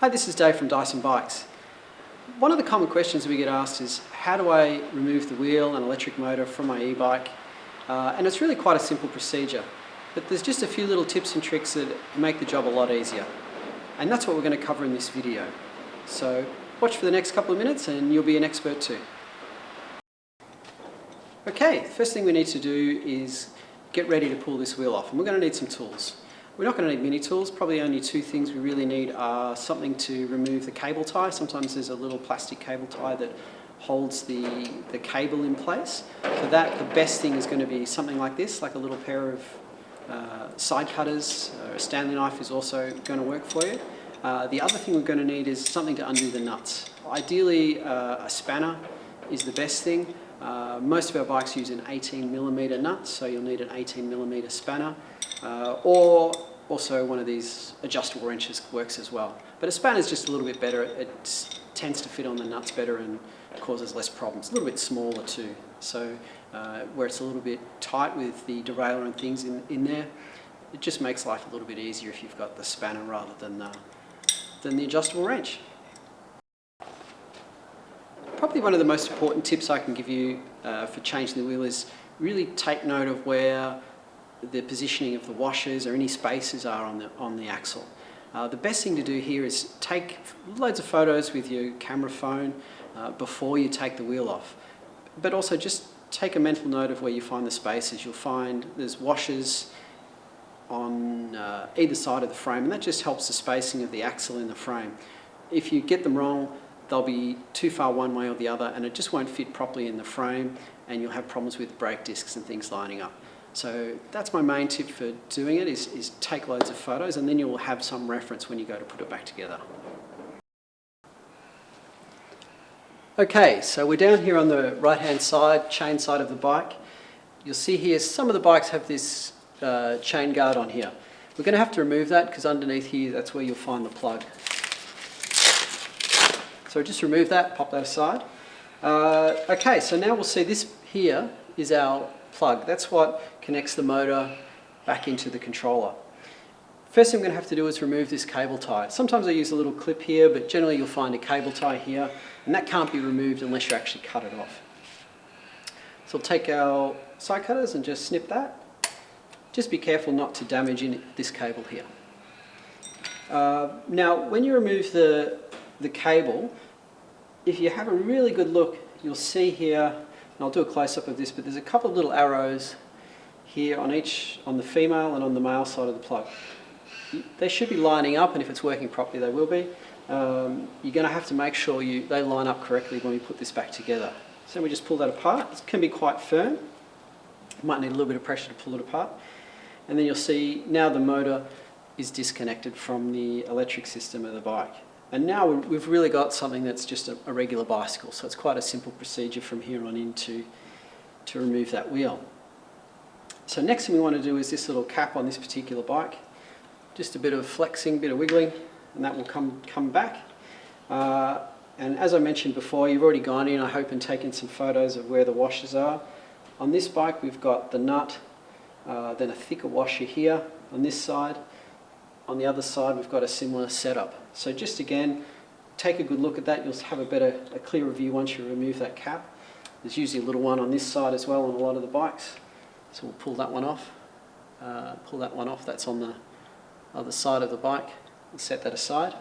Hi, this is Dave from Dyson Bikes. One of the common questions we get asked is how do I remove the wheel and electric motor from my e-bike? And it's really quite a simple procedure, but there's just a few little tips and tricks that make the job a lot easier. And that's what we're going to cover in this video. So watch for the next couple of minutes and you'll be an expert too. Okay, the first thing we need to do is get ready to pull this wheel off, and we're going to need some tools. We're not going to need many tools. Probably only two things we really need are something to remove the cable tie. Sometimes there's a little plastic cable tie that holds the cable in place. For that, the best thing is going to be something like this, like a little pair of side cutters. A Stanley knife is also going to work for you. The other thing we're going to need is something to undo the nuts. Ideally, a spanner is the best thing. Most of our bikes use an 18mm nut, so you'll need an 18mm spanner, or also one of these adjustable wrenches works as well. But a spanner is just a little bit better. It tends to fit on the nuts better and causes less problems. A little bit smaller too, so where it's a little bit tight with the derailleur and things in there, it just makes life a little bit easier if you've got the spanner rather than the adjustable wrench. Probably one of the most important tips I can give you for changing the wheel is really take note of where the positioning of the washers or any spaces are on the axle. The best thing to do here is take loads of photos with your camera phone before you take the wheel off. But also just take a mental note of where you find the spaces. You'll find there's washers on either side of the frame, and that just helps the spacing of the axle in the frame. If you get them wrong, they'll be too far one way or the other and it just won't fit properly in the frame, and you'll have problems with brake discs and things lining up. So that's my main tip for doing it, is take loads of photos, and then you'll have some reference when you go to put it back together. Okay, so we're down here on the right hand side, chain side of the bike. You'll see here some of the bikes have this chain guard on here. We're going to have to remove that because underneath here that's where you'll find the plug. So just remove that, pop that aside. Okay, so now we'll see this here is our plug. That's what connects the motor back into the controller. First thing I'm going to have to do is remove this cable tie. Sometimes I use a little clip here, but generally you'll find a cable tie here, and that can't be removed unless you actually cut it off. So we'll take our side cutters and just snip that. Just be careful not to damage this cable here. Now when you remove the cable, if you have a really good look, you'll see here, and I'll do a close-up of this, but there's a couple of little arrows here on the female and on the male side of the plug. They should be lining up, and if it's working properly they will be. You're going to have to make sure they line up correctly when we put this back together. So we just pull that apart. It can be quite firm. You might need a little bit of pressure to pull it apart. And then you'll see now the motor is disconnected from the electric system of the bike. And now we've really got something that's just a regular bicycle, so it's quite a simple procedure from here on in to remove that wheel. So next thing we want to do is this little cap on this particular bike. Just a bit of flexing, bit of wiggling, and that will come back. And as I mentioned before, you've already gone in, I hope, and taken some photos of where the washers are. On this bike we've got the nut, then a thicker washer here on this side. On the other side we've got a similar setup. So just again, take a good look at that. You'll have a clearer view once you remove that cap. There's usually a little one on this side as well on a lot of the bikes. So we'll pull that one off. That's on the other side of the bike. We'll set that aside.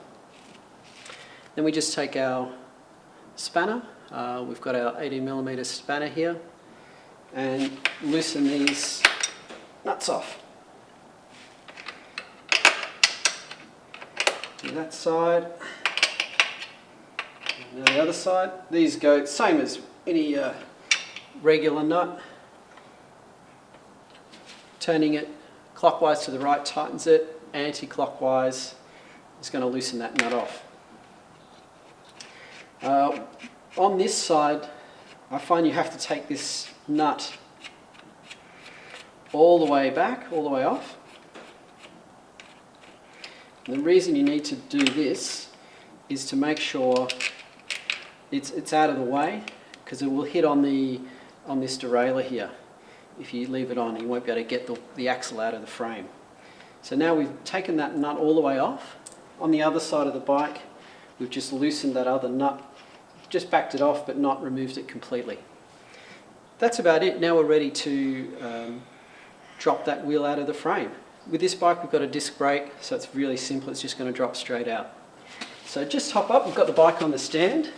Then we just take our spanner. We've got our 18mm spanner here, and loosen these nuts off. To that side, and the other side. These go same as any regular nut. Turning it clockwise to the right tightens it, anti-clockwise is going to loosen that nut off. On this side, I find you have to take this nut all the way back, all the way off. The reason you need to do this is to make sure it's out of the way, because it will hit on this derailleur here. If you leave it on, you won't be able to get the axle out of the frame. So now we've taken that nut all the way off. On the other side of the bike, we've just loosened that other nut, just backed it off but not removed it completely. That's about it. Now we're ready to drop that wheel out of the frame. With this bike we've got a disc brake, so it's really simple, it's just going to drop straight out. So just hop up, we've got the bike on the stand,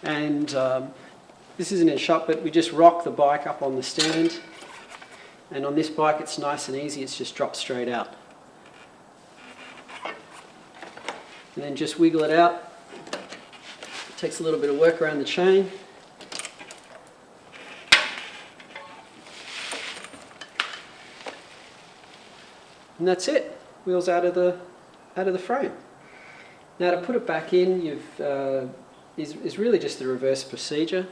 and this isn't in shot, but we just rock the bike up on the stand, and on this bike it's nice and easy, it's just dropped straight out. And then just wiggle it out. It takes a little bit of work around the chain. And that's it. Wheels out of the frame. Now to put it back in, is really just the reverse procedure.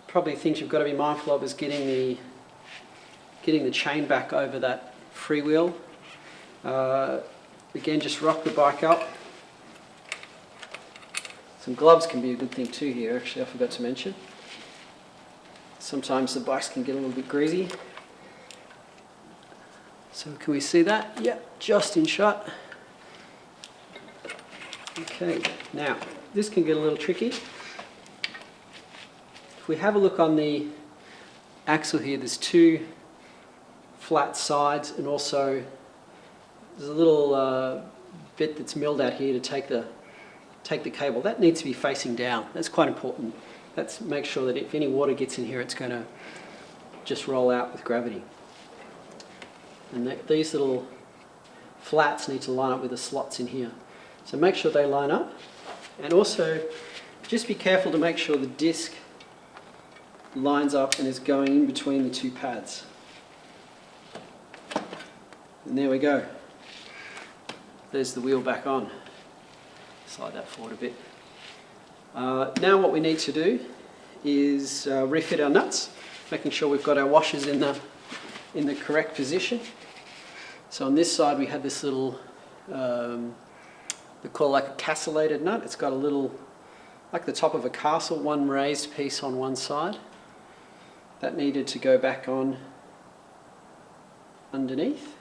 Probably things you've got to be mindful of is getting the chain back over that freewheel. Again, just rock the bike up. Some gloves can be a good thing too here, actually I forgot to mention. Sometimes the bikes can get a little bit greasy. So can we see that? Yep, just in shot. Okay, now this can get a little tricky. If we have a look on the axle here, there's two flat sides and also there's a little bit that's milled out here to take the cable. That needs to be facing down. That's quite important. That's make sure that if any water gets in here, it's going to just roll out with gravity. And these little flats need to line up with the slots in here. So make sure they line up, and also just be careful to make sure the disc lines up and is going in between the two pads. And there we go. There's the wheel back on. Slide that forward a bit. Now what we need to do is refit our nuts, making sure we've got our washers in the correct position. So on this side we had this little, we call it like a castellated nut. It's got a little, like the top of a castle, one raised piece on one side. That needed to go back on underneath.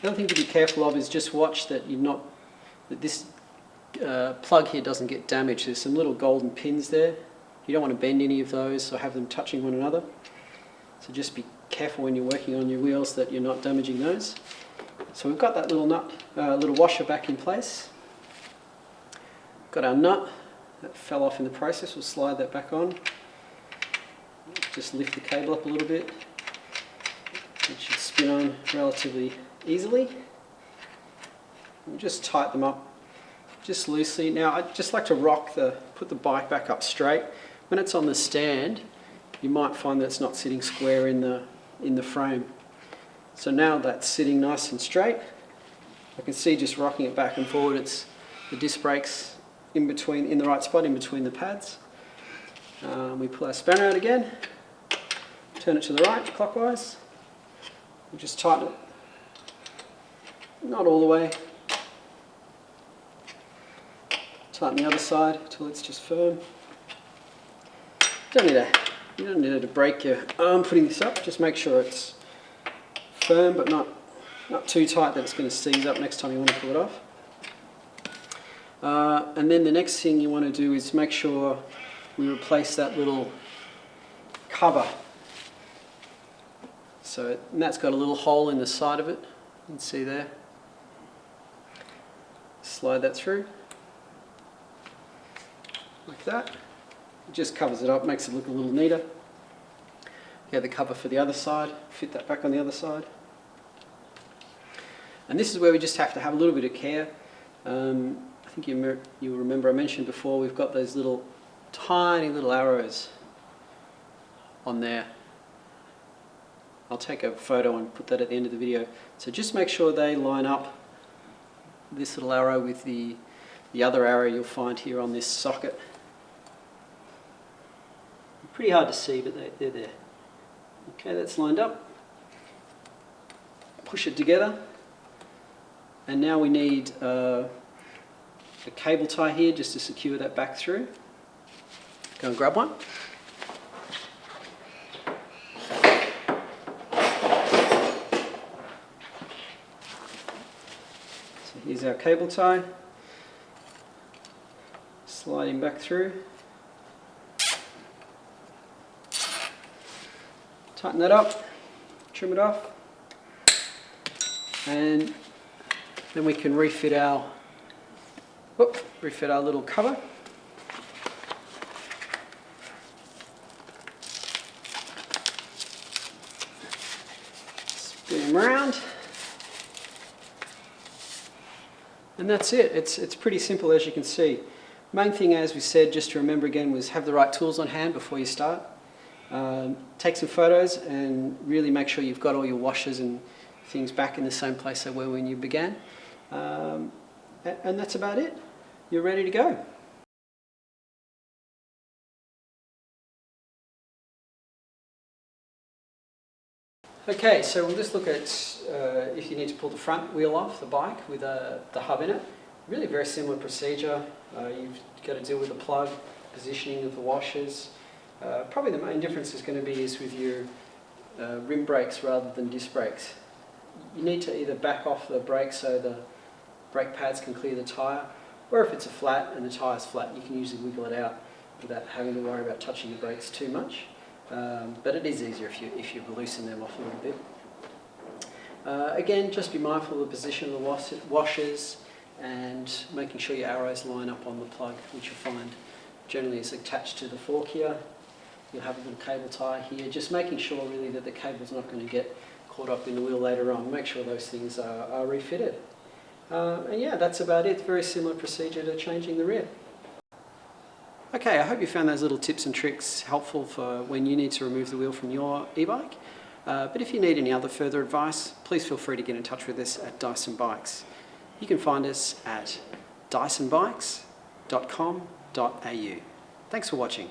The other thing to be careful of is just watch that that this plug here doesn't get damaged. There's some little golden pins there. You don't want to bend any of those or have them touching one another. So just be careful when you're working on your wheels that you're not damaging those. So we've got that little nut, little washer back in place. Got our nut that fell off in the process. We'll slide that back on. Just lift the cable up a little bit. It should spin on relatively easily. We'll just tighten them up just loosely. Now I'd just like to put the bike back up straight. When it's on the stand, you might find that it's not sitting square in the frame. So now that's sitting nice and straight. I can see just rocking it back and forward, it's the disc brakes in the right spot in between the pads. We pull our spanner out again, turn it to the right clockwise. We'll just tighten it, not all the way. Tighten the other side until it's just firm. You don't need to break your arm putting this up. Just make sure it's firm but not too tight that it's going to seize up next time you want to pull it off. And then the next thing you want to do is make sure we replace that little cover. And that's got a little hole in the side of it. You can see there. Slide that through. Like that. It just covers it up, makes it look a little neater. Get the cover for the other side, fit that back on the other side. And this is where we just have to have a little bit of care. I think you'll remember I mentioned before we've got those little tiny little arrows on there. I'll take a photo and put that at the end of the video. So just make sure they line up, this little arrow with the other arrow you'll find here on this socket. Pretty hard to see, but they're there. Okay, that's lined up. Push it together. And now we need a cable tie here just to secure that back through. Go and grab one. So here's our cable tie. sliding back through. Tighten that up, trim it off, and then we can refit our little cover. Spin them around, and that's it. It's pretty simple, as you can see. Main thing, as we said, just to remember again, was have the right tools on hand before you start. Take some photos and really make sure you've got all your washers and things back in the same place they were when you began. And that's about it. You're ready to go. Okay, so we'll just look at if you need to pull the front wheel off the bike with the hub in it. Really very similar procedure. You've got to deal with the plug, positioning of the washers. Probably the main difference is going to be with your rim brakes rather than disc brakes. You need to either back off the brakes so the brake pads can clear the tyre, or if it's a flat and the tyre's flat, you can usually wiggle it out without having to worry about touching the brakes too much. But it is easier if you loosen them off a little bit. Again, just be mindful of the position of the washers and making sure your arrows line up on the plug, which you'll find generally is attached to the fork here. You'll have a little cable tie here, just making sure really that the cable's not going to get caught up in the wheel later on. Make sure those things are refitted. And yeah, that's about it. Very similar procedure to changing the rear. Okay, I hope you found those little tips and tricks helpful for when you need to remove the wheel from your e-bike. But if you need any other further advice, please feel free to get in touch with us at Dyson Bikes. You can find us at dysonbikes.com.au. Thanks for watching.